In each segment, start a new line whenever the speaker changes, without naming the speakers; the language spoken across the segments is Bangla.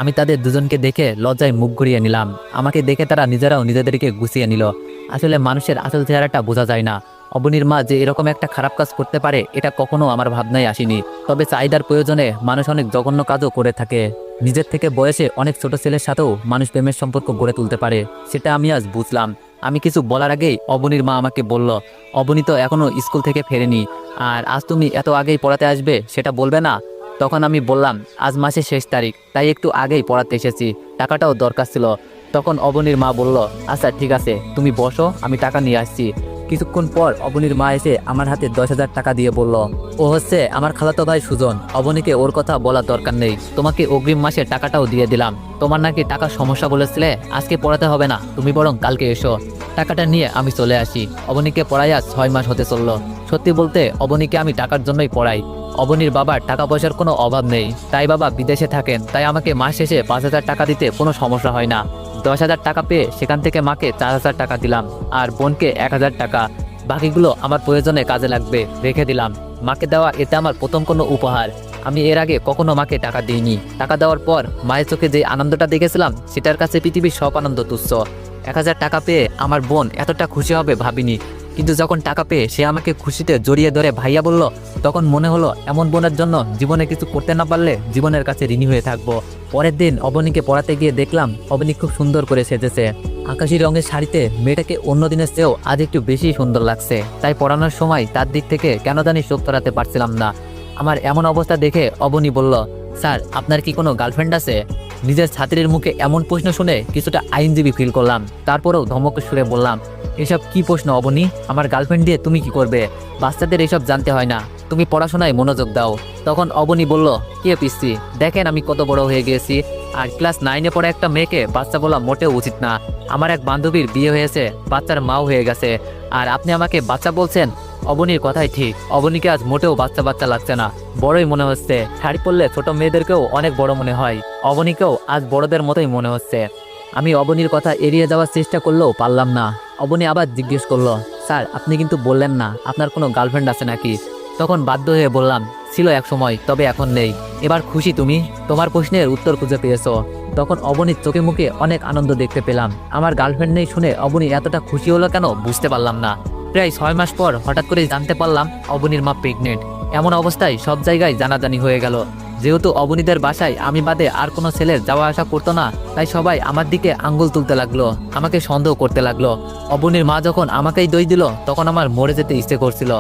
আমি তাদের দুজনকে দেখে লজ্জায় মুখ ঘুরিয়ে নিলাম। আমাকে দেখে তারা নিজেরাও নিজেদেরকে গুছিয়ে নিল। আসলে মানুষের আসল চেহারাটা বোঝা যায় না। অবনীর মা যে এরকম একটা খারাপ কাজ করতে পারে এটা কখনো আমার ভাবনায় আসেনি। তবে চাহিদার প্রয়োজনে মানুষ অনেক জঘন্য কাজও করে থাকে। নিজের থেকে বয়সে অনেক ছোট ছেলের সাথেও মানুষ প্রেমের সম্পর্ক গড়ে তুলতে পারে, সেটা আমি আজ বুঝলাম। আমি কিছু বলার আগেই অবনীর মা আমাকে বলল, অবনী তো এখনো স্কুল থেকে ফেরেনি, আর আজ তুমি এত আগেই পড়াতে আসবে সেটা বলবে না? তখন আমি বললাম, আজ মাসের শেষ তারিখ, তাই একটু আগেই পড়াতে এসেছি, টাকাটাও দরকার ছিল। তখন অবনীর মা বলল, আচ্ছা ঠিক আছে, তুমি বসো, আমি টাকা নিয়ে আসছি। কিছুক্ষণ পর অবনীর মা এসে আমার হাতে 10,000 টাকা দিয়ে বলল, ও হচ্ছে আমার খালাতো ভাই সুজন, অবনীকে ওর কথা বলার দরকার নেই, তোমাকে অগ্রিম মাসে টাকাটাও দিয়ে দিলাম। তোমার নাকি টাকার সমস্যা বলেছিলে, আজকে পড়াতে হবে না, তুমি বরং কালকে এসো। টাকাটা নিয়ে আমি চলে আসি। অবনীকে পড়াইয়া 6 মাস হতে চলল। সত্যি বলতে অবনীকে আমি টাকার জন্যই পড়াই। অবনীর বাবার টাকা পয়সার কোনো অভাব নেই, তাই বাবা বিদেশে থাকেন, তাই আমাকে মাস শেষে 5,000 টাকা দিতে কোনো সমস্যা হয় না। 10,000 টাকা পেয়ে সেখান থেকে মাকে 4,000 টাকা দিলাম, আর বোনকে 1,000 টাকা। বাকিগুলো আমার প্রয়োজনে কাজে লাগবে, রেখে দিলাম। মাকে দেওয়া এটা আমার প্রথম কোনো উপহার। আমি এর আগে কখনো মাকে টাকা দিইনি। টাকা দেওয়ার পর মায়ের চোখে যে আনন্দটা দেখেছিলাম সেটার কাছে পৃথিবীর সব আনন্দ তুচ্ছ। 1,000 টাকা পেয়ে আমার বোন এতটা খুশি হবে ভাবিনি। কিন্তু যখন টাকা পেয়ে সে আমাকে খুশিতে জড়িয়ে ধরে ভাইয়া বলল, তখন মনে হলো এমন বোনের জন্য জীবনে কিছু করতে না পারলে জীবনের কাছে ঋণী হয়ে থাকবো। পরের দিন অবনীকে পড়াতে গিয়ে দেখলাম অবনী খুব সুন্দর করে সেজেছে। আকাশি রঙের শাড়িতে মেয়েটাকে অন্য দিনের চেয়েও আজ একটু বেশি সুন্দর লাগছে। তাই পড়ানোর সময় তার দিক থেকে কেন জানি চোখ ফেরাতে পারছিলাম না। আমার এমন অবস্থা দেখে অবনী বলল, স্যার আপনার কি কোনো গার্লফ্রেন্ড আছে? নিজের ছাত্রীর মুখে এমন প্রশ্ন শুনে কিছুটা আইনজীবী ফিল করলাম। তারপরেও ধমক সুরে বললাম, এসব কি প্রশ্ন অবনী? আমার গার্লফ্রেন্ড দিয়ে তুমি কি করবে? বাচ্চাদের এসব জানতে হয় না, তুমি পড়াশোনায় মনোযোগ দাও। তখন অবনী বলল, কে পিসি, দেখেন আমি কত বড় হয়ে গেছি, আর ক্লাস 9-এ পড়া একটা মেয়েকে বাচ্চা বলা মোটেও উচিত না। আমার এক বান্ধবীর বিয়ে হয়েছে, বাচ্চার মাও হয়ে গেছে, আর আপনি আমাকে বাচ্চা বলছেন? অবনীর কথাই ঠিক, অবনীকে আজ মোটেও বাচ্চা বাচ্চা লাগছে না, বড়ই মনে হচ্ছে। শাড়ি পরলে ছোট মেয়েদেরকেও অনেক বড় মনে হয়, অবনীকেও আজ বড়দের মতোই মনে হচ্ছে। আমি অবনীর কথা এড়িয়ে যাওয়ার চেষ্টা করলেও পারলাম না। অবনী আবার জিজ্ঞেস করলো, স্যার আপনি কিন্তু বললেন না আপনার কোনো গার্লফ্রেন্ড আছে নাকি? তখন বাধ্য হয়ে বললাম, ছিল এক সময়, তবে এখন নেই। এবার খুশি তুমি? তোমার প্রশ্নের উত্তর খুঁজে পেয়েছো। তখন অবনীর চোখে মুখে অনেক আনন্দ দেখতে পেলাম। আমার গার্লফ্রেন্ড নেই শুনে অবনী এতটা খুশি হলো কেন বুঝতে পারলাম না। প্রায় 6 মাস পর হঠাৎ করে জানতে পারলাম অবনীর মা প্রেগনেন্ট। এমন অবস্থায় সব জায়গায় জানাজানি হয়ে গেল। যেহেতু অবনীদের বাসায় আমি বাদে আর কোনো ছেলের যাওয়া আসা করতো না, তাই সবাই আমার দিকে আঙ্গুল তুলতে লাগলো, আমাকে সন্দেহ করতে লাগলো। অবনীর মা যখন আমাকেই দই দিল তখন আমার মরে যেতে ইচ্ছে করছিল।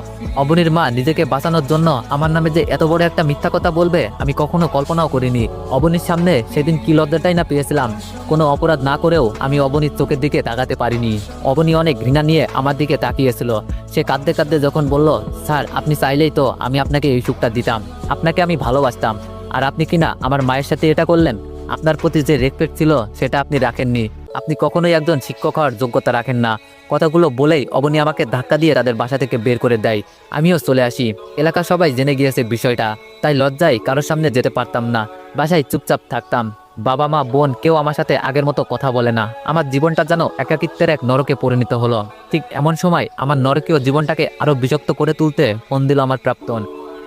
অবনীর মা নিজেকে বাঁচানোর জন্য আমার নামে যে এত বড় একটা মিথ্যা কথা বলবে আমি কখনো কল্পনাও করিনি। অবনীর সামনে সেদিন কি লজ্জাটাই না পেয়েছিলাম। কোনো অপরাধ না করেও আমি অবনীর চোখের দিকে তাকাতে পারিনি। অবনী অনেক ঘৃণা নিয়ে আমার দিকে তাকিয়েছিল। সে কাঁদতে কাঁদতে যখন বলল, স্যার আপনি চাইলেই তো আমি আপনাকে এই সুখটা দিতাম, আপনাকে আমি ভালোবাসতাম, আর আপনি কিনা আমার মায়ের সাথে এটা করলেন। আপনার প্রতি যে রেসপেক্ট ছিল সেটা আপনি রাখেননি। আপনি কখনোই একজন শিক্ষক হওয়ার যোগ্যতা রাখেন না। কথাগুলো বলেই অবনী আমাকে ধাক্কা দিয়ে তাদের বাসা থেকে বের করে দেয়। আমিও চলে আসি। এলাকার সবাই জেনে গিয়েছে বিষয়টা, তাই লজ্জায় কারোর সামনে যেতে পারতাম না। বাসায় চুপচাপ থাকতাম। বাবা মা বোন কেউ আমার সাথে আগের মতো কথা বলে না। আমার জীবনটা যেন একাকিত্বের এক নরকে পরিণত হলো। ঠিক এমন সময় আমার নরকীয় জীবনটাকে আরো বিষাক্ত করে তুলতে ফোন দিল আমার প্রাক্তন।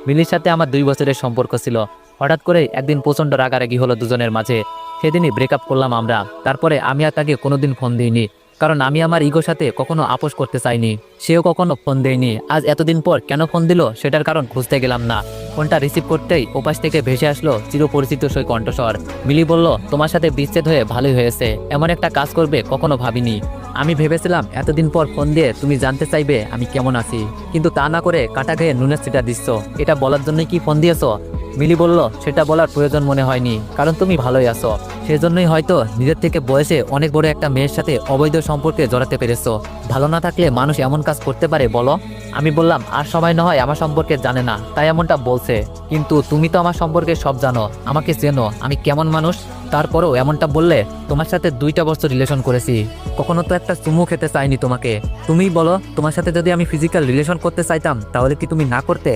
মিলির সাথে আমার 2 বছরের সম্পর্ক ছিল। হঠাৎ করে একদিন প্রচণ্ড রাগারাগি হলো দুজনের মাঝে। সেদিনই ব্রেকআপ করলাম আমরা। তারপরে আমি আর তাকে কোনোদিন ফোন দিইনি, কারণ আমি আমার ইগোর সাথে কখনো আপোষ করতে চাইনি। সেও কখনো ফোন দেয়নি। আজ এতদিন পর কেন ফোন দিল সেটার কারণ খুঁজতে গেলাম না। ফোনটা রিসিভ করতেই ওপাশ থেকে ভেসে আসলো চিরপরিচিত সেই কণ্ঠস্বর। মিলি বলল, তোমার সাথে বিচ্ছেদ হয়ে ভালোই হয়েছে, এমন একটা কাজ করবে কখনো ভাবিনি। আমি ভেবেছিলাম এতদিন পর ফোন দিয়ে তুমি জানতে চাইবে আমি কেমন আছি, কিন্তু তা না করে কাটা খেয়ে নুনের ছিটা দিচ্ছ। এটা বলার জন্যই কি ফোন দিয়েছো? মিলি বলল, সেটা বলার প্রয়োজন মনে হয়নি, কারণ তুমি ভালোই আছো। সেজন্যই হয়তো নিজের থেকে বয়সে অনেক বড় একটা মেয়ের সাথে অবৈধ সম্পর্কে জড়াতে পেরেছো। ভালো না থাকলে মানুষ এমন কাজ করতে পারে বলো? আমি বললাম, আর সবাই না হয় আমার সম্পর্কে জানে না তাই এমনটা বলছে, কিন্তু তুমি তো আমার সম্পর্কে সব জানো, আমাকে চেনো, আমি কেমন মানুষ। তারপরেও এমনটা বললে? তোমার সাথে 2টা বছর রিলেশন করেছি, কখনো তো একটা চুমু খেতে চাইনি তোমাকে। তুমিই বলো, তোমার সাথে যদি আমি ফিজিক্যাল রিলেশন করতে চাইতাম তাহলে কি তুমি না করতে?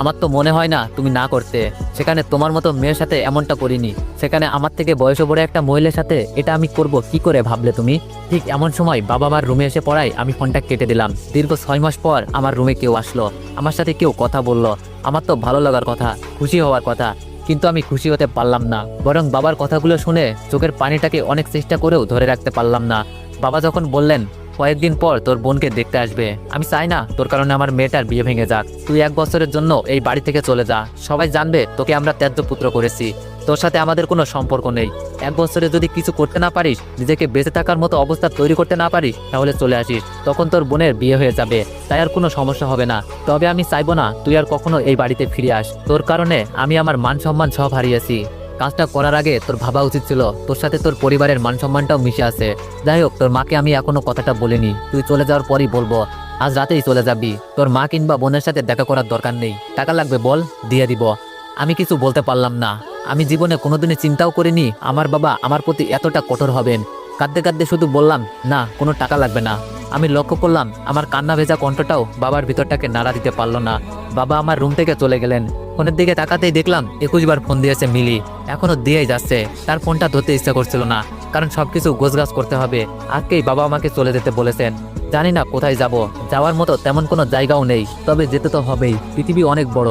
আমার তো মনে হয় না তুমি না করতে। সেখানে তোমার মতো মেয়ের সাথে এমনটা করিনি, সেখানে আমার থেকে বয়স বড় একটা মহিলার সাথে এটা আমি করব কি করে ভাবলে তুমি? ঠিক এমন সময় বাবা মার রুমে এসে পড়ায় আমি ফোনটা কেটে দিলাম। দীর্ঘ 6 মাস পর আমার রুমে কেউ আসলো, আমার সাথে কেউ কথা বলল। আমার তো ভালো লাগার কথা, খুশি হওয়ার কথা, কিন্তু আমি খুশি হতে পারলাম না, বরং বাবার কথাগুলো শুনে চোখের পানিটাকে অনেক চেষ্টা করেও ধরে রাখতে পারলাম না। বাবা যখন বললেন কয়েকদিন পর তোর বোনকে দেখতে আসবে, আমি চাই না তোর কারণে আমার মেয়েটার বিয়ে ভেঙে যাক। তুই 1 বছরের জন্য এই বাড়ি থেকে চলে যা, সবাই জানবে তোকে আমরা ত্যায্য পুত্র করেছি, তোর সাথে আমাদের কোনো সম্পর্ক নেই। 1 বছরে যদি কিছু করতে না পারিস, নিজেকে বেঁচে থাকার মতো অবস্থা তৈরি করতে না পারিস, তাহলে চলে আসিস, তখন তোর বোনের বিয়ে হয়ে যাবে, তাই আর কোনো সমস্যা হবে না। তবে আমি চাইবো না তুই আর কখনো এই বাড়িতে ফিরে আস, তোর কারণে আমি আমার মান সম্মান সব হারিয়েছি। কাজটা করার আগে তোর ভাবা উচিত ছিল তোর সাথে তোর পরিবারের মান সম্মানটাও মিশে আছে। যাই হোক, তোর মাকে আমি এখনো কথাটা বলিনি, তুই চলে যাওয়ার পরই বলবো। আজ রাতেই চলে যাবি, তোর মা কিংবা বোনের সাথে দেখা করার দরকার নেই। টাকা লাগবে বল, দিয়ে দিব। আমি কিছু বলতে পারলাম না। আমি জীবনে কোনোদিনই চিন্তাও করিনি আমার বাবা আমার প্রতি এতটা কঠোর হবেন। কাঁদতে কাঁদতে শুধু বললাম, না, কোনো টাকা লাগবে না। আমি লক্ষ্য করলাম আমার কান্না ভেজা কণ্ঠটাও বাবার ভিতরটাকে নাড়া দিতে পারলো না। বাবা আমার রুম থেকে চলে গেলেন। ফোনের দিকে তাকাতেই দেখলাম 21 বার ফোন দিয়েছে মিলি, এখনো দিয়েই যাচ্ছে। তার ফোনটা ধরতে ইচ্ছা করছিল না, কারণ সবকিছু গোছগাছ করতে হবে। আজকেই বাবা আমাকে চলে যেতে বলেছেন। জানি না কোথায় যাব, যাওয়ার মতো তেমন কোনো জায়গাও নেই, তবে যেতে তো হবেই। পৃথিবী অনেক বড়,